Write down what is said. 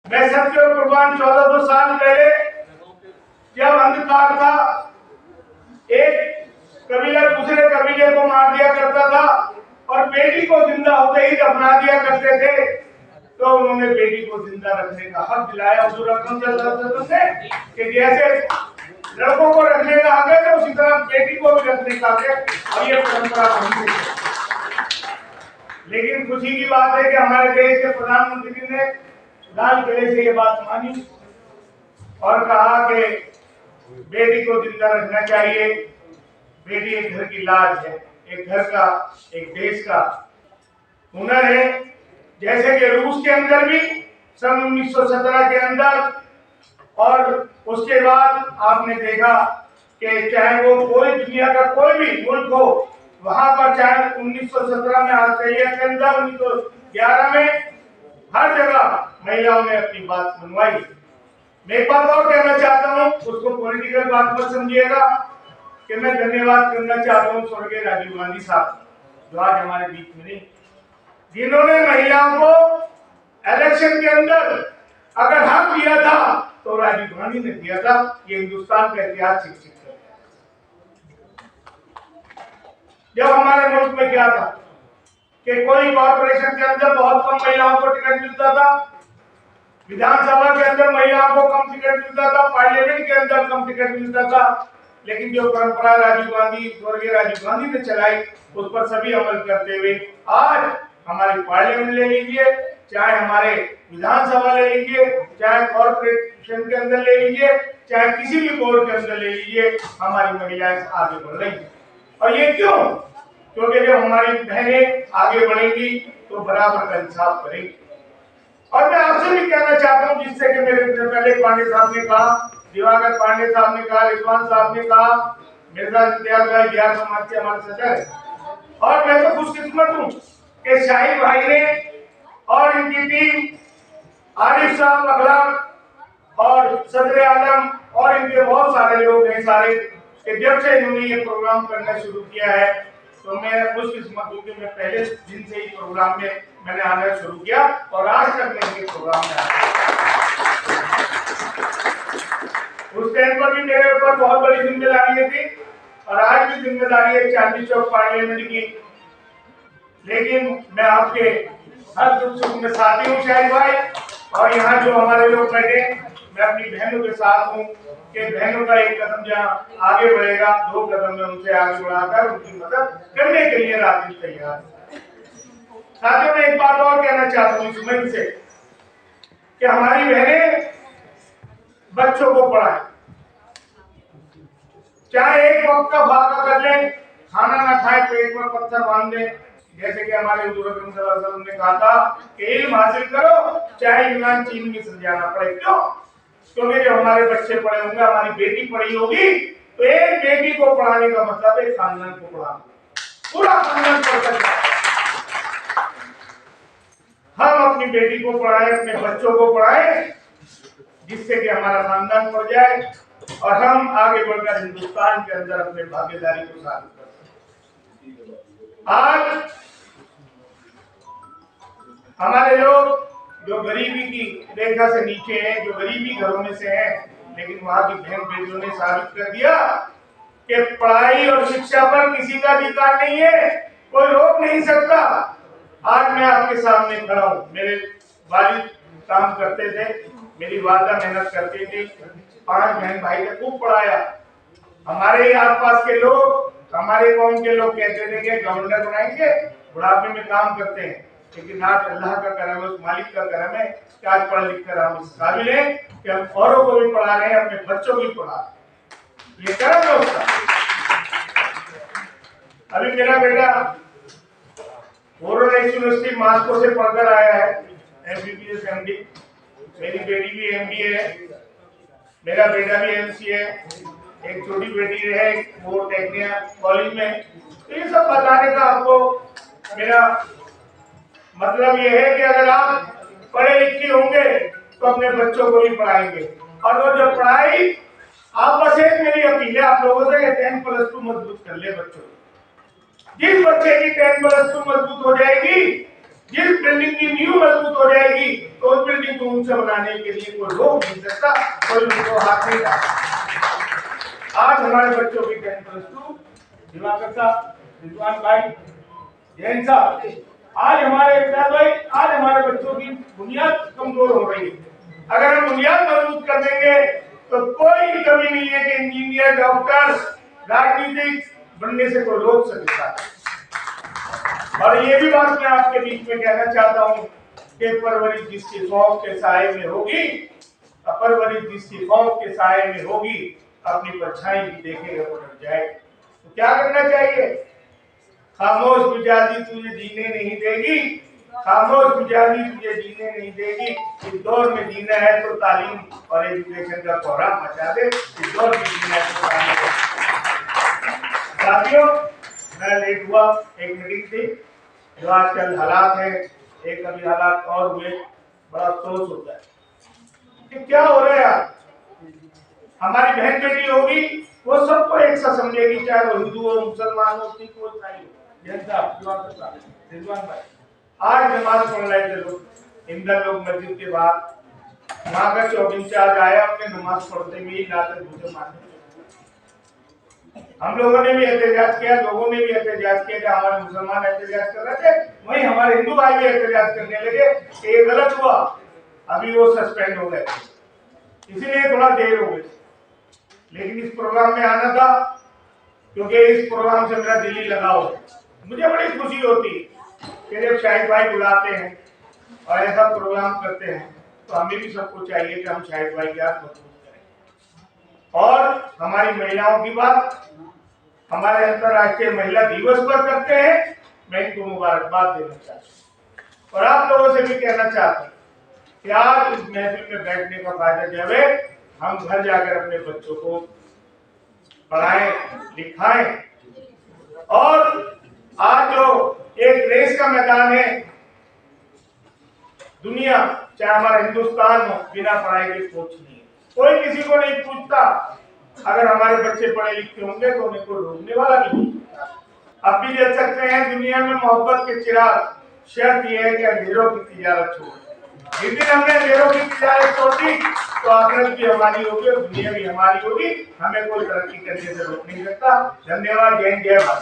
मैं सत्य और कुर्बान 1400 साल पहले जब अंधकार था, एक कबीला दूसरे कबीले को मार दिया करता था और बेटी को जिंदा होते ही दफना दिया करते थे, तो उन्होंने बेटी को जिंदा रखने का हक दिलाया हुजूर अकरम सल्लल्लाहु अलैहि वसल्लम ने कि जैसे लड़कों को रखने का हक है तो उसी तरह बेटी को भी रखने का हक है। और ये परंपरा वहीं से है। लेकिन खुशी की बात है कि हमारे देश के प्रधानमंत्री ने लाल किले से ये बात मानी और कहा कि बेटी को जिंदा रखना चाहिए। बेटी एक घर की लाज है, एक घर का, एक देश का हुनर है। जैसे कि रूस के अंदर भी सन 1917 के अंदर और उसके बाद आपने देखा कि चाहे वो कोई दुनिया का कोई भी मुल्क हो, वहां पर चाहे 1917 में ऑस्ट्रेलिया के अंदर, 1911 में, हर जगह महिलाओं ने अपनी बात मनवाई। मैं एक बात और कहना चाहता हूँ, उसको पॉलिटिकल बात मत समझिएगा, कि मैं धन्यवाद करना चाहता हूँ स्वर्गीय राजीव गांधी साहब, जो आज हमारे बीच में नहीं, जिन्होंने महिलाओं को इलेक्शन के अंदर अगर हक दिया था तो राजीव गांधी ने दिया था। ये हिंदुस्तान का इतिहास शिक्षित है। जब हमारे मुल्क में क्या था कि कोई कॉर्पोरेशन के अंदर बहुत कम महिलाओं को टिकट मिलता था, विधानसभा के अंदर महिलाओं को कम टिकट मिलता था, पार्लियामेंट के अंदर कम टिकट मिलता था, लेकिन जो परंपरा राजीव गांधी, स्वर्गीय राजीव गांधी ने चलाई, उस पर सभी अमल करते हुए आज हमारी पार्लियामेंट ले लीजिए, चाहे हमारे विधानसभा ले लीजिए, चाहे कॉर्पोरेशन के अंदर ले लीजिए, चाहे किसी भी बोर्ड के अंदर ले लीजिए, हमारी महिलाएं आगे बढ़ रही है। और ये क्यों? क्योंकि जब हमारी बहनें आगे बढ़ेंगी तो बराबर का इंसाफ करेंगी। और मैं आपसे भी कहना चाहता हूँ, जिससे कि मेरे पहले पांडे साहब ने कहा, दिवाकर पांडे साहब ने कहा, रिजवान साहब ने कहा, मिर्जा इम्तियाज भाई बिहार समाज के हमारे सदस्य हैं, और मैं तो खुशकिस्मत हूँ कि शाहिद भाई ने और इनकी टीम, आरिफ साहब अखलाक और सदर आलम और इनके बहुत सारे लोग हैं सारे, कि जब से इन्होंने ये प्रोग्राम करना शुरू किया है, तो मैं खुशकिस्मत हूँ कि मैं पहले दिन से ही प्रोग्राम में मैंने आना शुरू किया और आज तक मैं इनके प्रोग्राम में आया। उस टाइम पर भी मेरे ऊपर बहुत बड़ी जिम्मेदारी थी और आज भी जिम्मेदारी है चांदनी चौक पार्लियामेंट की, लेकिन मैं आपके हर दुख सुख में साथी हूँ शाहिद भाई। और यहाँ जो हमारे लोग बैठे, मैं अपनी बहनों के साथ हूँ कि बहनों का एक कदम जहाँ आगे बढ़ेगा, 2 कदम में उनसे आगे बढ़ाकर उनकी मदद करने के लिए राजनीति तैयार है। साथियों, मैं एक बात और कहना चाहता हूँ इस मंच से कि हमारी बहनें बच्चों को पढ़ाएं, चाहे एक वक्त का फाका कर लें, खाना ना खाए, पेट में पत्थर बांध दें, जैसे कि हमारे हुजूर अकरम सल्लल्लाहु अलैहि वसल्लम ने कहा था कि इल्म हासिल करो, चाहे यूनान चीन में सड़ जाना पड़े। क्यों? क्योंकि जब हमारे बच्चे पढ़े होंगे, हमारी बेटी पढ़ी होगी, तो एक बेटी को पढ़ाने का मतलब है खानदान को पढ़ाना, पूरा खानदान पढ़ सकता है। हम अपनी बेटी को पढ़ाएं, अपने बच्चों को पढ़ाएं, जिससे कि हमारा खानदान पढ़ जाए और हम आगे बढ़कर हिंदुस्तान के अंदर अपने भागीदारी को साबित कर सकते। आज हमारे लोग जो गरीबी की रेखा से नीचे हैं, जो गरीबी घरों में से हैं, लेकिन वहां की बहन बेटियों ने साबित कर दिया कि पढ़ाई और शिक्षा पर किसी का अधिकार नहीं है, कोई रोक नहीं सकता। आज मैं आपके सामने खड़ा हूँ। मेरे वालिद काम करते थे, मेरी वालिदा मेहनत करती थी, 5 बहन भाई ने खूब पढ़ाया। हमारे आसपास के लोग, हमारे कौम के लोग कहते थे कि गवर्नर बनाएंगे, बुढ़ापे में काम करते हैं, लेकिन आज अल्लाह का करम है, उस मालिक का करम है कि आज पढ़ लिख कर हम इस काबिल हैं कि हम औरों को भी पढ़ा रहे हैं, अपने बच्चों को भी पढ़ा रहे हैं। ये करम है उसका। अभी मेरा बेटा बोरोनेस यूनिवर्सिटी मास्को से पढ़कर आया है, MBBS MD, मेरी बेटी भी MBA है, मेरा बेटा भी MC है, एक छोटी बेटी है वो टेक्निया कॉलेज में। तो ये सब बताने का आपको मेरा मतलब ये है कि अगर आप पढ़े लिखे होंगे तो अपने बच्चों को भी पढ़ाएंगे, और वो जो पढ़ाई, आप बस एक मेरी अपील है आप लोगों से, 10+2 मजबूत कर ले बच्चों। जिस बच्चे की 10+2 मजबूत हो जाएगी, जिस बिल्डिंग की नींव मजबूत हो जाएगी, तो उस बिल्डिंग को ऊंचा बना बनाने के लिए कोई रोक नहीं सकता, कोई उनको हाथ नहीं डालता। आज हमारे बच्चों की 10+2 दिवाकर साहब, रिजवान भाई, जैन साहब, आज हमारे भाई, आज हमारे बच्चों की बुनियाद कमजोर हो रही है। अगर हम बुनियाद मजबूत कर देंगे तो कोई कमी नहीं है कि इंजीनियर, डॉक्टर, राजनीतिक बनने से कोई रोक सकता। और ये भी बात मैं आपके बीच में कहना चाहता हूँ कि परवरिश जिसकी खौफ के साए में होगी, परवरिश जिसकी खौफ के साए में होगी, अपनी परछाई भी देखेगा तो डर जाए। तो क्या करना चाहिए? खामोश मिजाजी तुझे जीने नहीं देगी, खामोश मिजाजी तुझे जीने नहीं देगी। इस दौर में जीना है तो तालीम और एजुकेशन का कोहराम मचा दे। इस दौर में जीना है तो तालीम। साथियों, मैं लेट हुआ, एक मीटिंग थी, जो आजकल हालात है, एक अभी हालात और हुए, बड़ा अफसोस होता है कि क्या हो रहा है। हमारी बहन बेटी होगी, वो सबको एक सा समझेगी, चाहे वो हिंदू हो, मुसलमान हो, सिख हो, ईसाई हो। रिजवान भाई, आज नमाज पढ़ रहे थे लोग, इंदर लोग मस्जिद के बाद, वहां का चौक इंचार्ज आया, अपने नमाज पढ़ते हुए लाकर मुझे मारने। हम लोगों ने भी एहतजाज किया, लोगों ने भी एहतजाज किया, कि हमारे मुसलमान एहतजाज कर रहे थे, वहीं हमारे हिंदू भाई भी एहतजाज करने लगे कि ये गलत हुआ। अभी वो सस्पेंड हो गए, इसीलिए थोड़ा देर हो गई। लेकिन इस प्रोग्राम में आना था, क्योंकि इस प्रोग्राम से मेरा दिल्ली लगाव है। मुझे बड़ी खुशी होती है कि जब शाहिद भाई बुलाते हैं और ऐसा प्रोग्राम करते हैं, तो हमें भी सबको चाहिए कि हम शाहिद भाई के साथ मजबूत करें। और हमारी महिलाओं की बात हमारे अंतर्राष्ट्रीय महिला दिवस पर करते हैं, मैं इनको मुबारकबाद देना चाहता हूँ। और आप लोगों से भी कहना चाहता हूँ कि आज इस महफिल में बैठने का फायदा जब है, हम घर जाकर अपने बच्चों को पढ़ाएं, लिखाएं। और आज जो एक रेस का मैदान है, दुनिया चाहे हमारा हिंदुस्तान हो, बिना पढ़ाई के कुछ नहीं है। कोई किसी को नहीं पूछता। अगर हमारे बच्चे पढ़े लिखे होंगे तो उन्हें कोई रोकने वाला नहीं। अब भी देख सकते हैं दुनिया में मोहब्बत के चिराग, शर्त यह है कि अंधेरों की तिजारत छोड़। जिस दिन हमने अंधेरों की तिजारत छोड़ दी तो आखिरत भी हमारी होगी और दुनिया भी हमारी होगी। हमें कोई तरक्की करने से रोक नहीं सकता। धन्यवाद। जय हिंद, जय भारत।